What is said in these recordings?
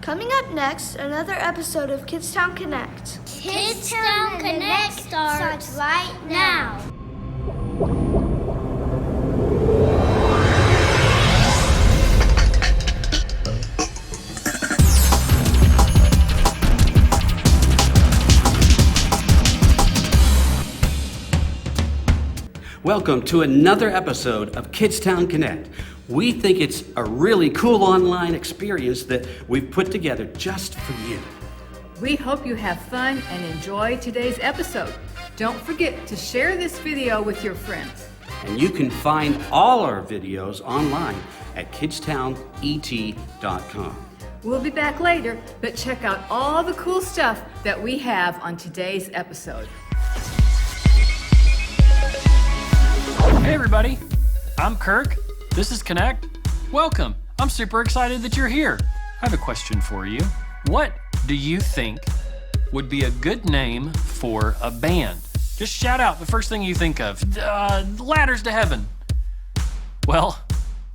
Coming up next, another episode of Kidstown Connect. Kidstown Connect starts right now. Welcome to another episode of Kidstown Connect. We think it's a really cool online experience that we've put together just for you. We hope you have fun and enjoy today's episode. Don't forget to share this video with your friends. And you can find all our videos online at kidstownet.com. We'll be back later, but check out all the cool stuff that we have on today's episode. Hey everybody, I'm Kirk. This is Konnect. Welcome. I'm super excited that you're here. I have a question for you. What do you think would be a good name for a band? Just shout out the first thing you think of. Ladders to Heaven. Well,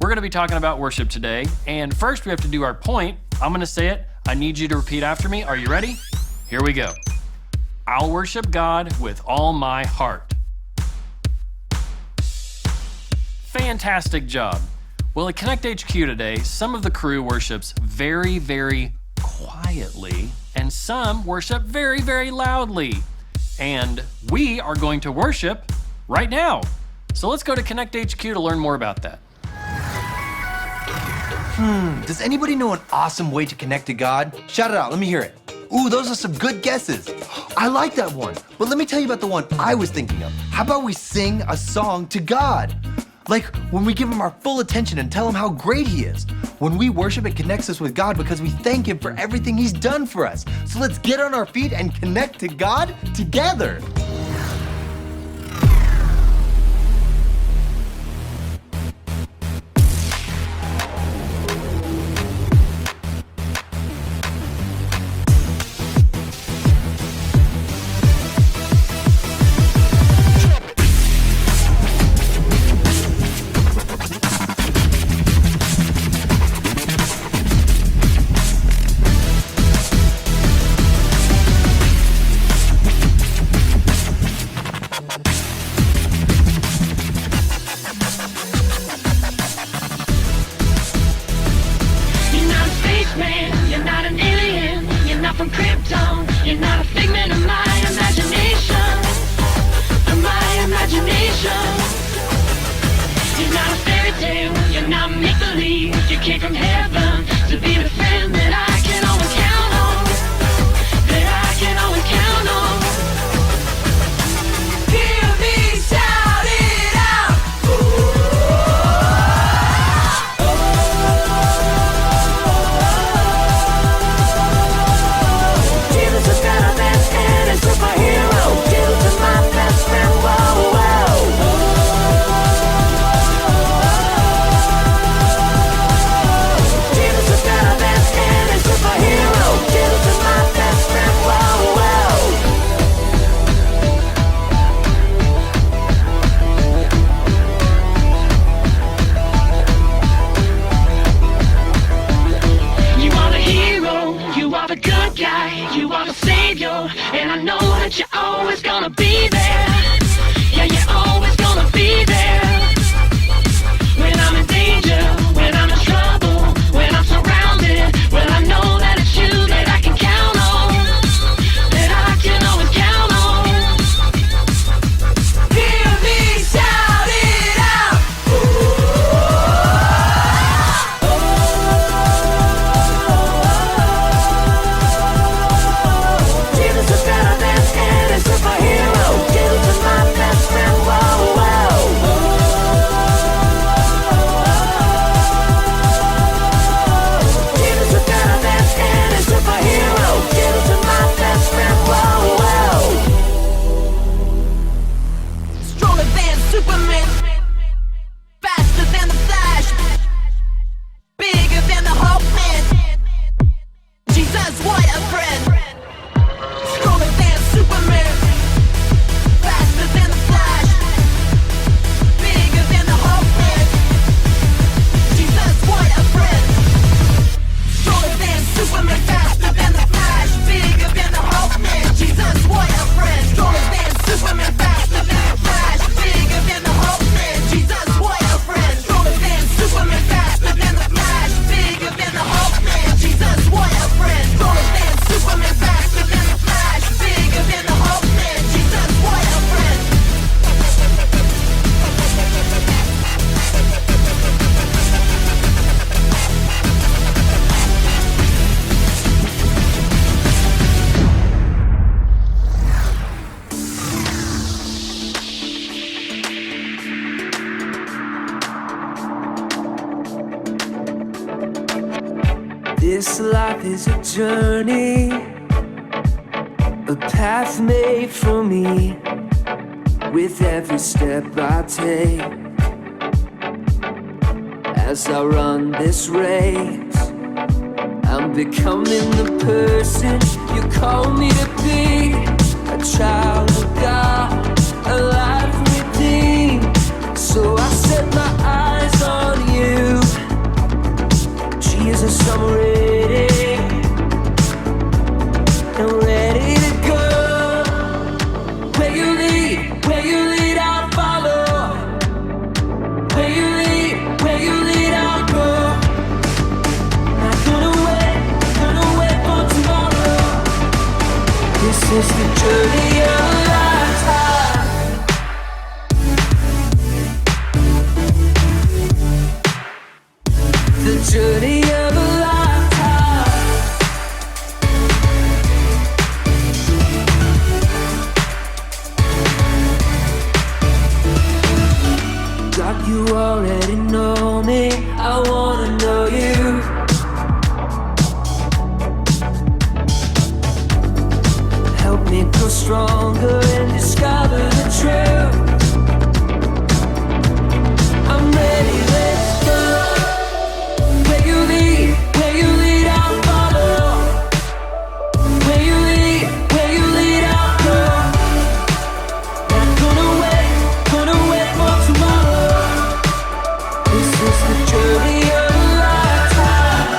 we're going to be talking about worship today. And first we have to do our point. I'm going to say it. I need you to repeat after me. Are you ready? Here we go. I'll worship God with all my heart. Fantastic job. Well, at Konnect HQ today, some of the crew worships very, very quietly, and some worship very, very loudly. And we are going to worship right now. So let's go to Konnect HQ to learn more about that. Does anybody know an awesome way to connect to God? Shout it out, let me hear it. Ooh, those are some good guesses. I like that one. But let me tell you about the one I was thinking of. How about we sing a song to God? Like when we give him our full attention and tell him how great he is. When we worship, it connects us with God because we thank him for everything he's done for us. So let's get on our feet and connect to God together. Jesus is better than any superhero. This life is a journey, a path made for me. With every step I take, as I run this race, I'm becoming the person you call me to be. A child of God, a life redeemed. So I set my eyes on you. Jesus, I'm ready, I'm ready to go. Where you lead, I'll follow. Where you lead, I'll go. Not gonna wait for tomorrow. This is the journey of a lifetime. The journey of a lifetime. God, you already know me. I wanna know you. Help me grow stronger and discover the truth. I'm ready, let's go. Where you lead, I'll follow. Where you lead, I'll go. Not gonna wait for tomorrow. This is the journey of a lifetime.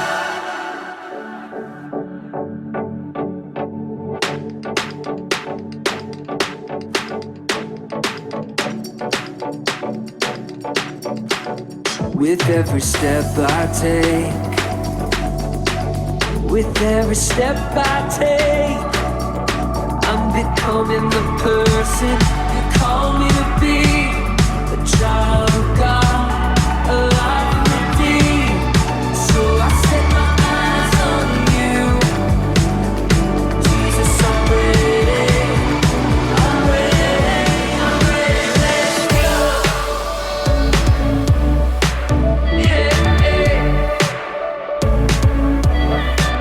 With every step I take, with every step I take, I'm becoming the person you call me to be. A child of God, a life redeemed. So I set my eyes on you. Jesus, I'm ready, I'm ready, I'm ready, let's go. Yeah, yeah.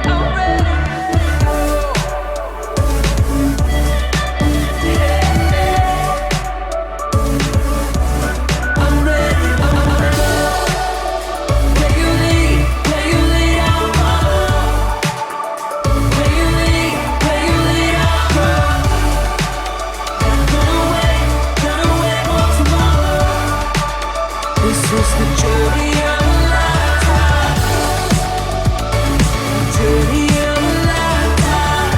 I'm ready to go. Yeah, yeah. I'm ready, Where you lead, I'll follow. Where you lead, I'll go. Not gonna wait for tomorrow. This is the journey of a lifetime. The journey of a lifetime.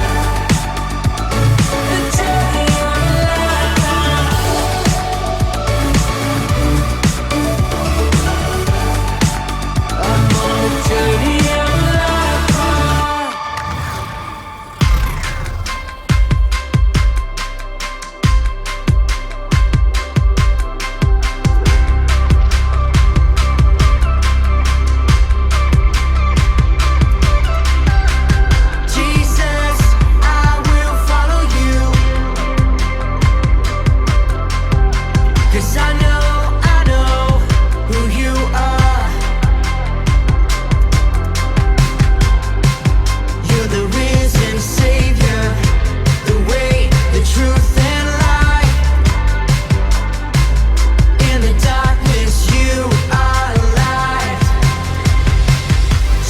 The journey of a lifetime. I'm on the journey of a lifetime. Jesus, I will follow you. 'Cause I know who you are. You're the risen Savior, the way, the truth, and light. In the darkness, you are light.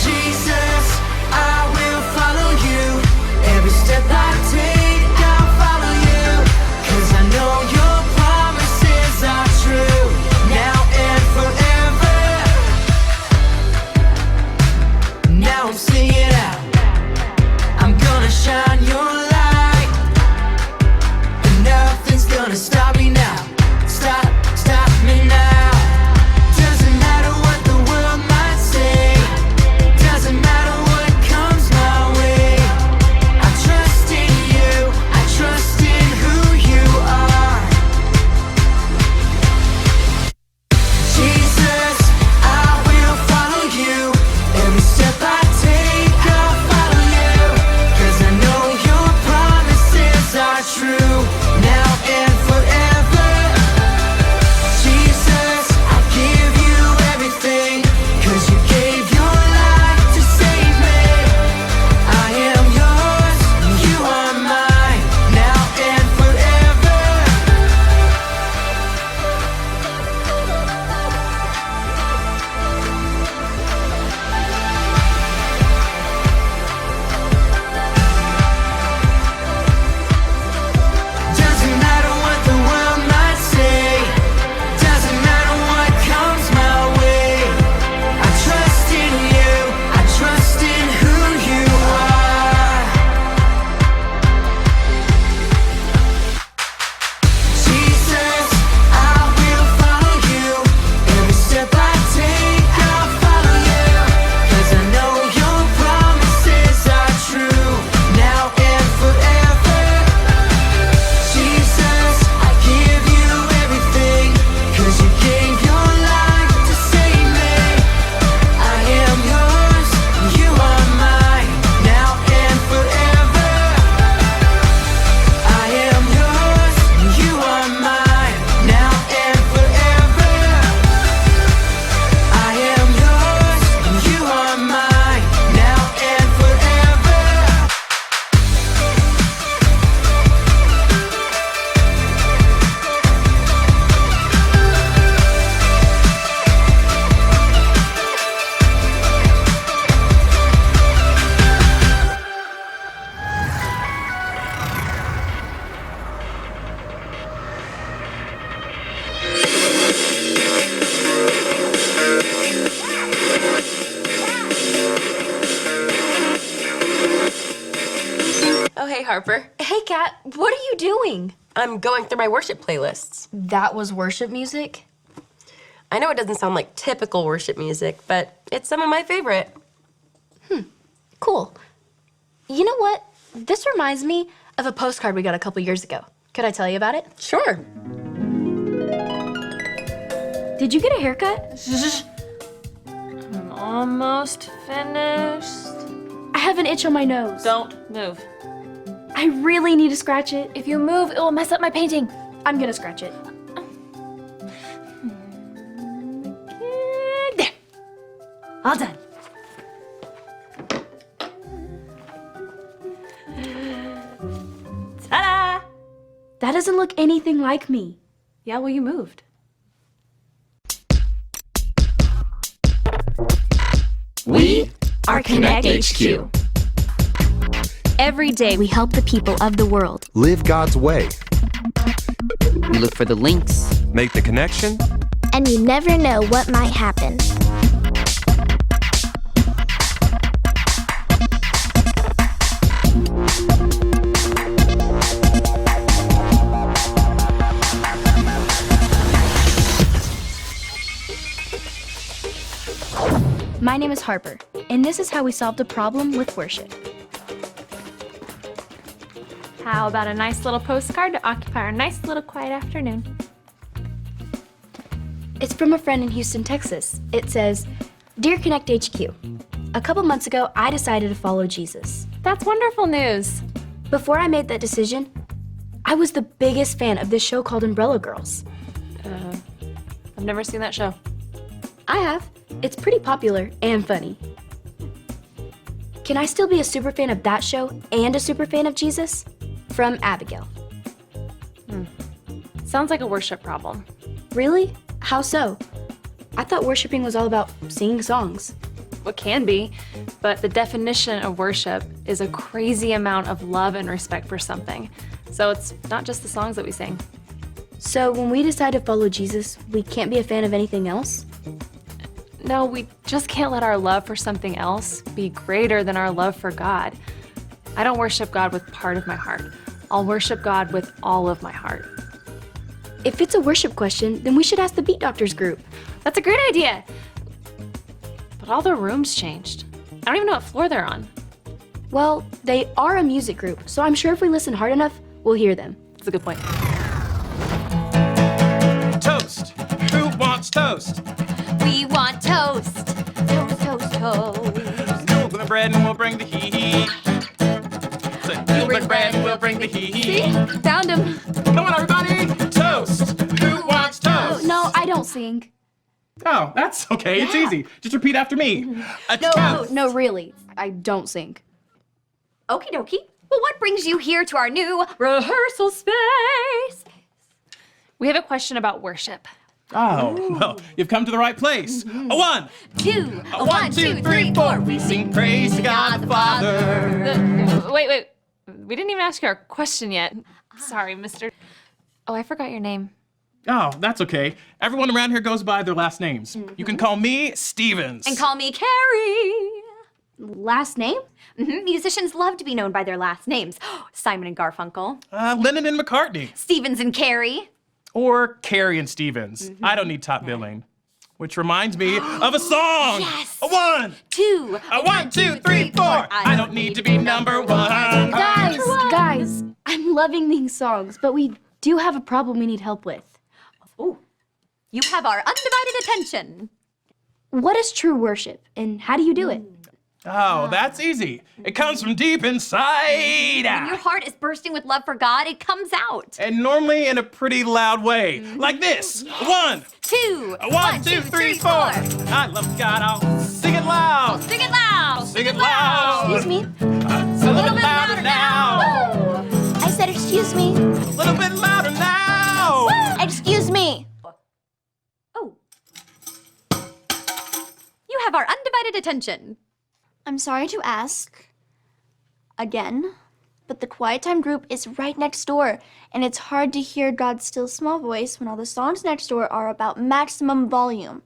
Jesus, I will follow you. Every step I take, I'll follow you. 'Cause I know your promises are true, now and forever. Now I'm singing out, I'm gonna shine your light, and nothing's gonna stop me now. Stop me now. Doesn't matter what the world might say, doesn't matter what comes my way. I trust in you, I trust in who you are. Jesus, I will follow you. Every step I take, Hey, Harper. Hey, Kat, what are you doing? I'm going through my worship playlists. That was worship music? I know it doesn't sound like typical worship music, but it's some of my favorite. Cool. You know what? This reminds me of a postcard we got a couple years ago. Could I tell you about it? Sure. Did you get a haircut? I'm almost finished. I have an itch on my nose. Don't move. I really need to scratch it. If you move, it will mess up my painting. I'm gonna scratch it. There. All done. Ta-da! That doesn't look anything like me. Yeah, well, you moved. We are Konnect HQ. Every day we help the people of the world. Live God's way. We look for the links. Make the connection. And you never know what might happen. My name is Harper, and this is how we solved a problem with worship. How about a nice little postcard to occupy our nice little quiet afternoon? It's from a friend in Houston, Texas. It says, Dear Konnect HQ, a couple months ago, I decided to follow Jesus. That's wonderful news. Before I made that decision, I was the biggest fan of this show called Umbrella Girls. I've never seen that show. I have. It's pretty popular and funny. Can I still be a super fan of that show and a super fan of Jesus? From Abigail. Sounds like a worship problem. Really? How so? I thought worshiping was all about singing songs. What can be, but the definition of worship is a crazy amount of love and respect for something. So it's not just the songs that we sing. So when we decide to follow Jesus, we can't be a fan of anything else? No, we just can't let our love for something else be greater than our love for God. I don't worship God with part of my heart. I'll worship God with all of my heart. If it's a worship question, then we should ask the Beat Doctors group. That's a great idea. But all the rooms changed. I don't even know what floor they're on. Well, they are a music group, so I'm sure if we listen hard enough, we'll hear them. That's a good point. Toast. Who wants toast? We want toast. Toast, toast, toast. You'll bring the bread and we'll bring the heat. So you bring bread and we'll bring the heat. See? Found him. Come on, everybody. Toast. Who wants toast? No, I don't sing. Oh, that's okay. It's easy. Just repeat after me. A toast. No, really. I don't sing. Okie dokie. Well, what brings you here to our new rehearsal space? We have a question about worship. Oh, well, you've come to the right place. A 1, 2, a 1, 2, 3, 4. We sing praise to God the Father. Wait. We didn't even ask you our question yet. Sorry, mister. Oh, I forgot your name. Oh, that's okay. Everyone around here goes by their last names. You can call me Stevens. And call me Carrie. Last name? Musicians love to be known by their last names. Simon and Garfunkel. Lennon and McCartney. Stevens and Carrie. Or Carrie and Stevens. I don't need top billing. Which reminds me of a song. Yes. A 1, 2, a 1, 2, 3, 4. I don't need to be number 1. Guys, I'm loving these songs, but we do have a problem we need help with. Oh, you have our undivided attention. What is true worship, and how do you do it? Oh, that's easy. It comes from deep inside. When your heart is bursting with love for God, it comes out. And normally in a pretty loud way. Like this. 1, 2, a 1, 2, 3, 4. I love God. I'll sing it loud. Sing it loud. Sing it loud. Excuse me? A little bit louder now. I said, excuse me. A little bit louder now. Excuse me. Oh. You have our undivided attention. I'm sorry to ask again, but the quiet time group is right next door, and it's hard to hear God's still small voice when all the songs next door are about maximum volume.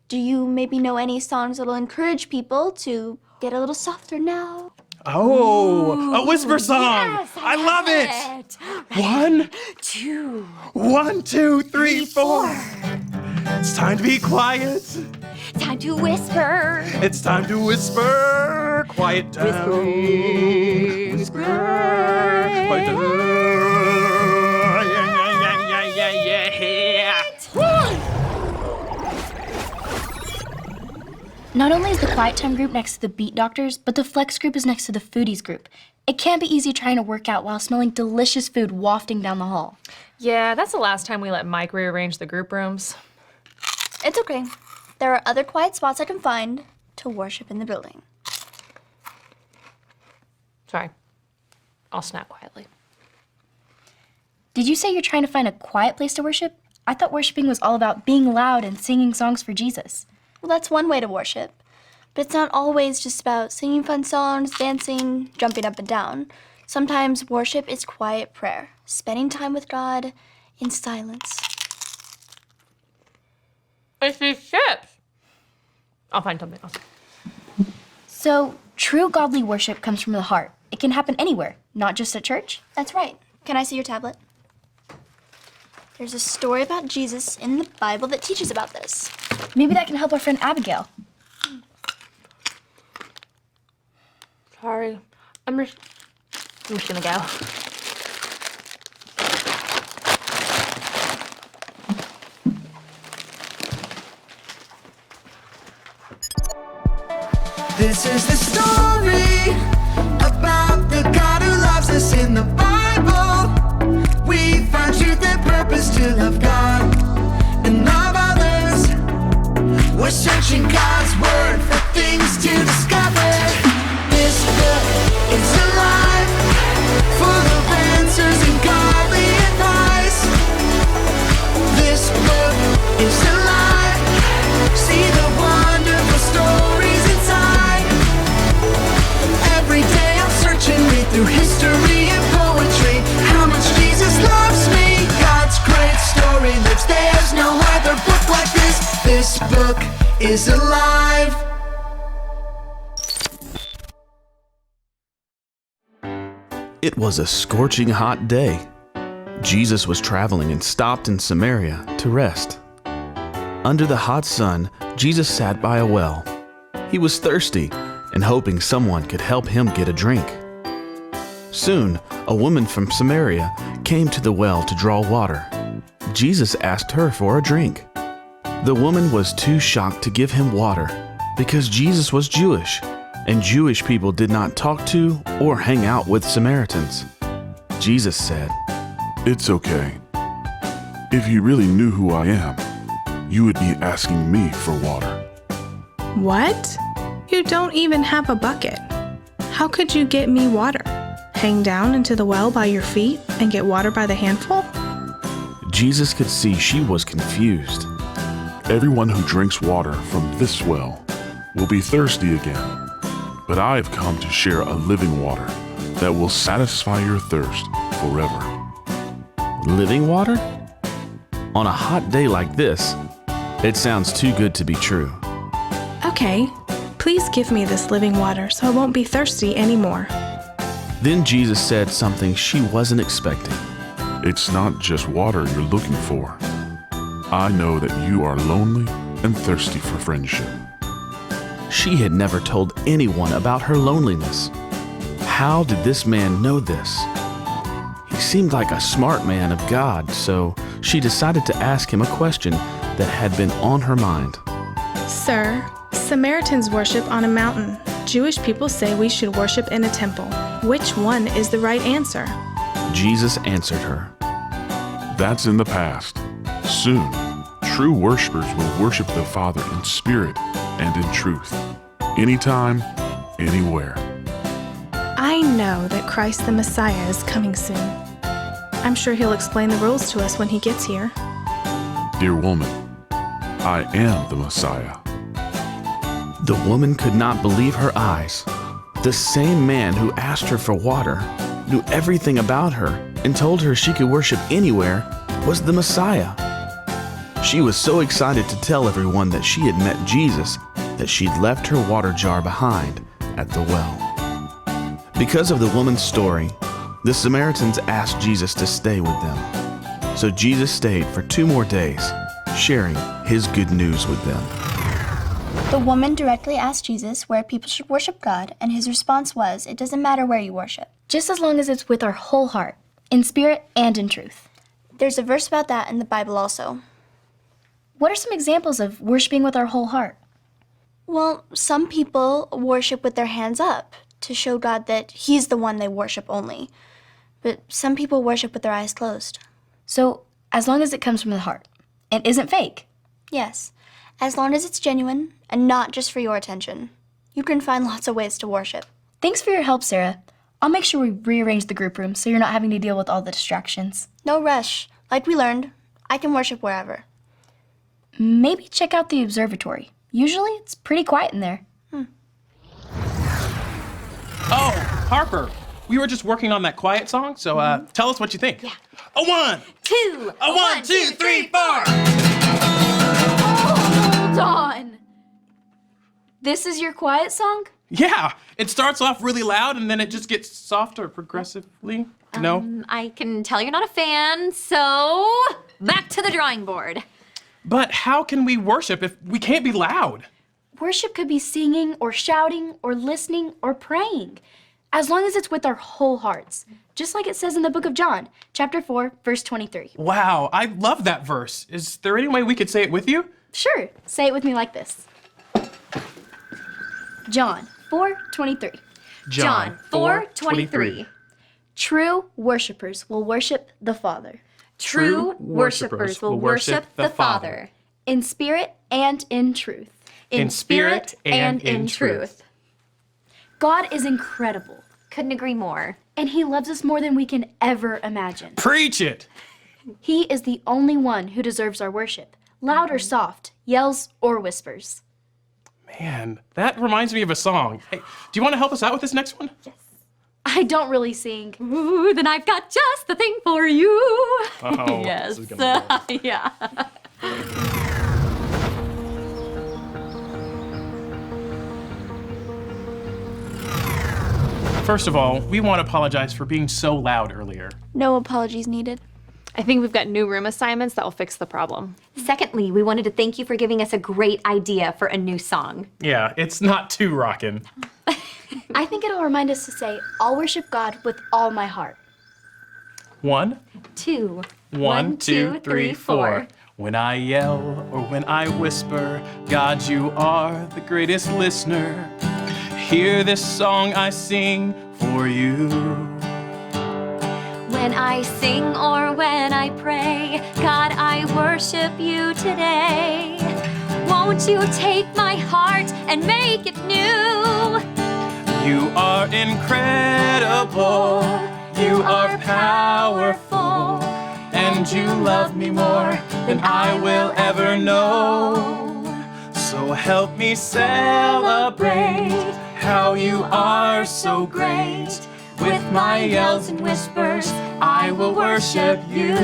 Do you maybe know any songs that'll encourage people to get a little softer now? Oh, a whisper song. Yes, I love it. 1, 2, 1, 2, 3, 4. It's time to be quiet. Time to whisper. It's time to whisper. Quiet down. Whisper. Quiet down. Yeah. Not only is the quiet time group next to the beat doctors, but the flex group is next to the foodies group. It can't be easy trying to work out while smelling delicious food wafting down the hall. Yeah, that's the last time we let Mike rearrange the group rooms. It's okay. There are other quiet spots I can find to worship in the building. Sorry. I'll snap quietly. Did you say you're trying to find a quiet place to worship? I thought worshiping was all about being loud and singing songs for Jesus. Well, that's one way to worship. But it's not always just about singing fun songs, dancing, jumping up and down. Sometimes worship is quiet prayer, spending time with God in silence. It's these chips. I'll find something else. So, true godly worship comes from the heart. It can happen anywhere, not just at church. That's right. Can I see your tablet? There's a story about Jesus in the Bible that teaches about this. Maybe that can help our friend Abigail. Sorry. I'm just gonna go. This is the story about the God who loves us in the Bible. We find truth and purpose to love God and love others. We're searching God's word for things to discover. This book is alive, full of answers and godly advice. This book is alive. See the wonderful stories inside. Every day I'm searching, read through history and poetry. How much Jesus loves me. God's great story lives. There's no other book like this. This book is alive. It was a scorching hot day. Jesus was traveling and stopped in Samaria to rest. Under the hot sun, Jesus sat by a well. He was thirsty and hoping someone could help him get a drink. Soon, a woman from Samaria came to the well to draw water. Jesus asked her for a drink. The woman was too shocked to give him water because Jesus was Jewish, and Jewish people did not talk to or hang out with Samaritans. Jesus said, "It's okay. If you really knew who I am, you would be asking me for water." What? You don't even have a bucket. How could you get me water? Hang down into the well by your feet and get water by the handful? Jesus could see she was confused. "Everyone who drinks water from this well will be thirsty again, but I have come to share a living water that will satisfy your thirst forever." Living water? On a hot day like this, it sounds too good to be true. Okay, please give me this living water so I won't be thirsty anymore. Then Jesus said something she wasn't expecting. "It's not just water you're looking for. I know that you are lonely and thirsty for friendship." She had never told anyone about her loneliness. How did this man know this? He seemed like a smart man of God, so she decided to ask him a question that had been on her mind. Sir, Samaritans worship on a mountain. Jewish people say we should worship in a temple. Which one is the right answer? Jesus answered her, "That's in the past. Soon, true worshipers will worship the Father in spirit and in truth. Anytime, anywhere." I know that Christ the Messiah is coming soon. I'm sure he'll explain the rules to us when he gets here. "Dear woman, I am the Messiah." The woman could not believe her eyes. The same man who asked her for water, knew everything about her, and told her she could worship anywhere, was the Messiah. She was so excited to tell everyone that she had met Jesus that she'd left her water jar behind at the well. Because of the woman's story, the Samaritans asked Jesus to stay with them. So Jesus stayed for 2 more days, sharing his good news with them. The woman directly asked Jesus where people should worship God, and his response was, it doesn't matter where you worship. Just as long as it's with our whole heart, in spirit and in truth. There's a verse about that in the Bible also. What are some examples of worshiping with our whole heart? Well, some people worship with their hands up to show God that he's the one they worship only. But some people worship with their eyes closed. So, as long as it comes from the heart and isn't fake. Yes, as long as it's genuine and not just for your attention. You can find lots of ways to worship. Thanks for your help, Sarah. I'll make sure we rearrange the group room so you're not having to deal with all the distractions. No rush. Like we learned, I can worship wherever. Maybe check out the observatory. Usually it's pretty quiet in there. Oh, Harper, we were just working on that quiet song, so tell us what you think. Yeah. A 1, 2, a 1, 2, 3, 4. Hold on. This is your quiet song? Yeah, it starts off really loud and then it just gets softer progressively. No? I can tell you're not a fan, so back to the drawing board. But how can we worship if we can't be loud? Worship could be singing or shouting or listening or praying, as long as it's with our whole hearts, just like it says in the book of John, chapter 4, verse 23. Wow, I love that verse. Is there any way we could say it with you? Sure, say it with me like this. John 4:23. John 4:23. True worshipers will worship the Father. True worshipers will worship the Father. In spirit and in truth. In spirit and in truth. God is incredible. Couldn't agree more. And he loves us more than we can ever imagine. Preach it! He is the only one who deserves our worship, loud or soft, yells or whispers. Man, that reminds me of a song. Hey, do you want to help us out with this next one? Yes. I don't really sing. Ooh, then I've got just the thing for you. Oh, yes. this is gonna be good. Yeah. First of all, we want to apologize for being so loud earlier. No apologies needed. I think we've got new room assignments that will fix the problem. Secondly, we wanted to thank you for giving us a great idea for a new song. Yeah, it's not too rockin'. I think it'll remind us to say, I'll worship God with all my heart. 1, 2, 1, 2, 3, 4. When I yell or when I whisper, God, you are the greatest listener. Hear this song I sing for you. When I sing or when I pray, God, I worship you today. Won't you take my heart and make it new? You are incredible, you are powerful, and you love me more than I will ever know. So help me celebrate how you are so great. With my yells and whispers, I will worship you.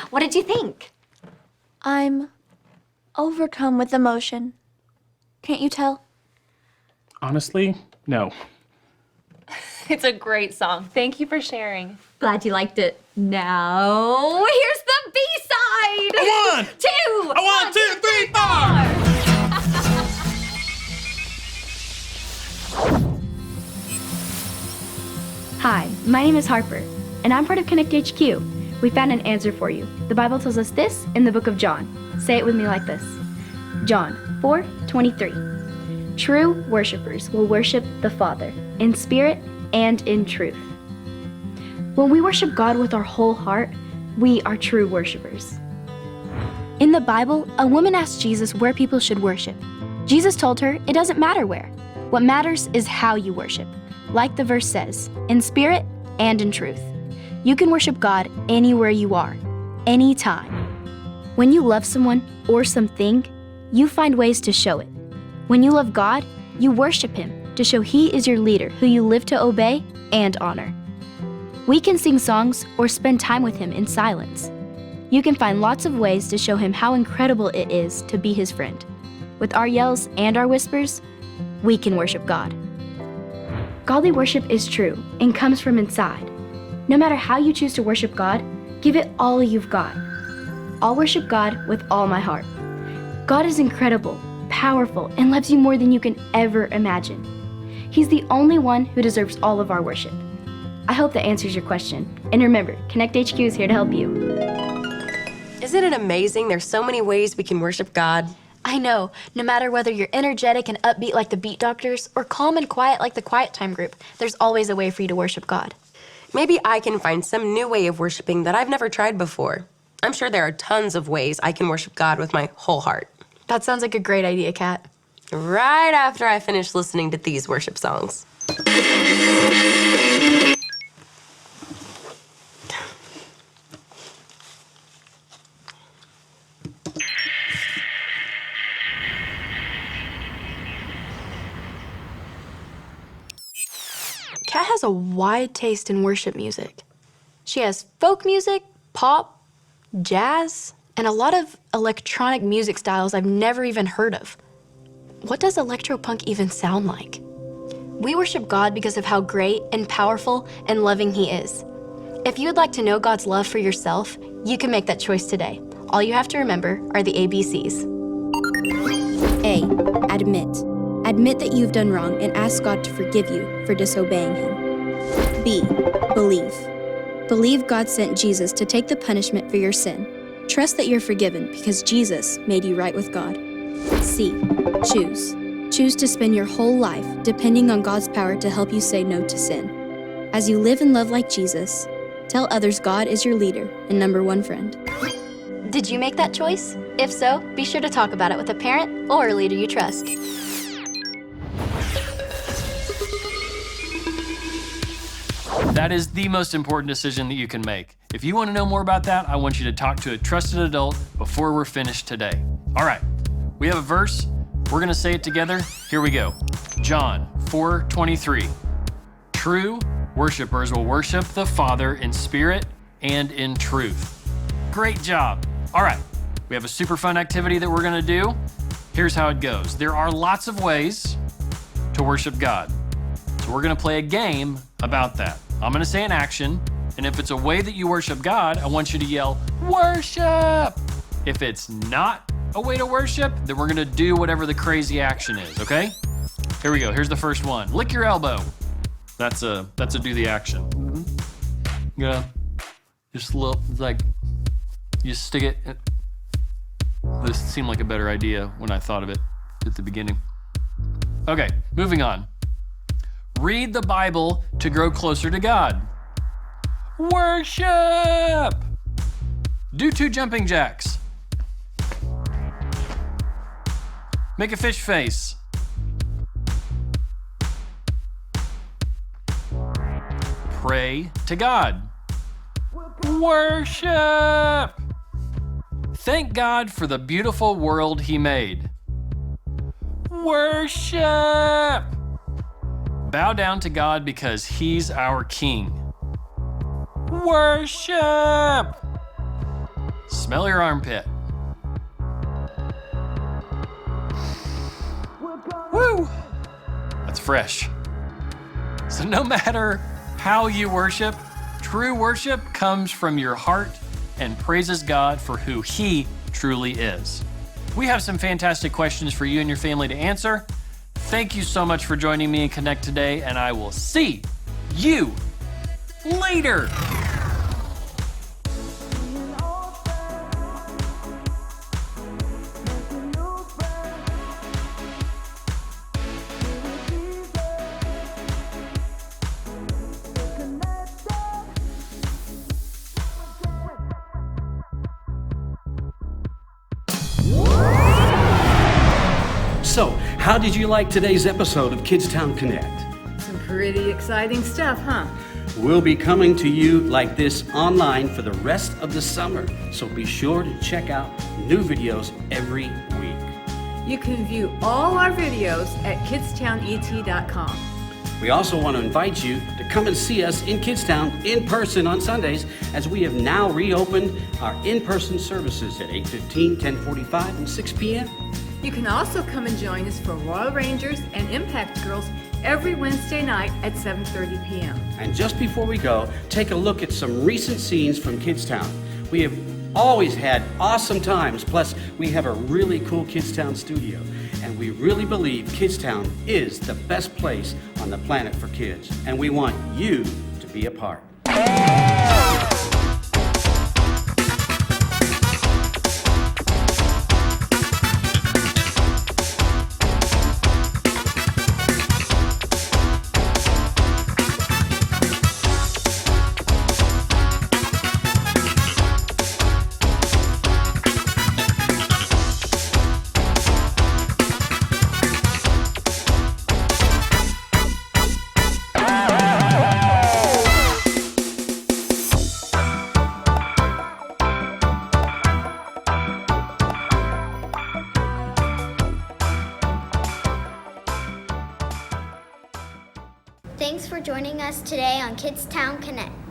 What did you think? I'm overcome with emotion. Can't you tell? Honestly, no. It's a great song. Thank you for sharing. Glad you liked it. Now, here's the B-side! 1, 2, 1, 2, 3, 4! Hi, my name is Harper, and I'm part of Konnect HQ. We found an answer for you. The Bible tells us this in the book of John. Say it with me like this. John 4:23. True worshipers will worship the Father in spirit and in truth. When we worship God with our whole heart, we are true worshipers. In the Bible, a woman asked Jesus where people should worship. Jesus told her it doesn't matter where. What matters is how you worship. Like the verse says, in spirit and in truth. You can worship God anywhere you are, anytime. When you love someone or something, you find ways to show it. When you love God, you worship Him to show He is your leader who you live to obey and honor. We can sing songs or spend time with Him in silence. You can find lots of ways to show Him how incredible it is to be His friend. with our yells and our whispers, we can worship God. Godly worship is true and comes from inside. No matter how you choose to worship God, give it all you've got. I'll worship God with all my heart. God is incredible, powerful, and loves you more than you can ever imagine. He's the only one who deserves all of our worship. I hope that answers your question. And remember, Konnect HQ is here to help you. Isn't it amazing? There's so many ways we can worship God. I know. No matter whether you're energetic and upbeat like the Beat Doctors or calm and quiet like the Quiet Time group, there's always a way for you to worship God. Maybe I can find some new way of worshiping that I've never tried before. I'm sure there are tons of ways I can worship God with my whole heart. That sounds like a great idea, Kat. Right after I finish listening to these worship songs. Kat has a wide taste in worship music. She has folk music, pop, jazz, and a lot of electronic music styles I've never even heard of. What does electropunk even sound like? We worship God because of how great and powerful and loving He is. If you would like to know God's love for yourself, you can make that choice today. All you have to remember are the ABCs. A. Admit. Admit that you've done wrong and ask God to forgive you for disobeying Him. B. Believe. Believe God sent Jesus to take the punishment for your sin. Trust that you're forgiven because Jesus made you right with God. C. Choose. Choose to spend your whole life depending on God's power to help you say no to sin. As you live and love like Jesus, tell others God is your leader and number one friend. Did you make that choice? If so, be sure to talk about it with a parent or a leader you trust. That is the most important decision that you can make. If you want to know more about that, I want you to talk to a trusted adult before we're finished today. All right, we have a verse. We're going to say it together. Here we go. John 4:23. True worshipers will worship the Father in spirit and in truth. Great job. All right, we have a super fun activity that we're going to do. Here's how it goes. There are lots of ways to worship God. So we're going to play a game about that. I'm going to say an action, and if it's a way that you worship God, I want you to yell, worship! If it's not a way to worship, then we're going to do whatever the crazy action is, okay? Here we go. Here's the first one. Lick your elbow. That's a do the action. Yeah. Just a little, like, you stick it. This seemed like a better idea when I thought of it at the beginning. Okay, moving on. Read the Bible to grow closer to God. Worship! Do 2 jumping jacks. Make a fish face. Pray to God. Worship! Thank God for the beautiful world He made. Worship! Bow down to God because He's our King. Worship! Smell your armpit. Woo! That's fresh. So no matter how you worship, true worship comes from your heart and praises God for who He truly is. We have some fantastic questions for you and your family to answer. Thank you so much for joining me in Konnect today, and I will see you later. So, how did you like today's episode of Kidstown Konnect? Some pretty exciting stuff, huh? We'll be coming to you like this online for the rest of the summer, so be sure to check out new videos every week. You can view all our videos at kidstownet.com. We also want to invite you to come and see us in Kidstown in person on Sundays, as we have now reopened our in-person services at 8:15, 10:45, and 6 p.m. You can also come and join us for Royal Rangers and Impact Girls every Wednesday night at 7:30 p.m. And just before we go, take a look at some recent scenes from Kidstown. We have always had awesome times, plus we have a really cool Kidstown studio. And we really believe Kidstown is the best place on the planet for kids. And we want you to be a part. Thanks for joining us today on Kidstown Connect.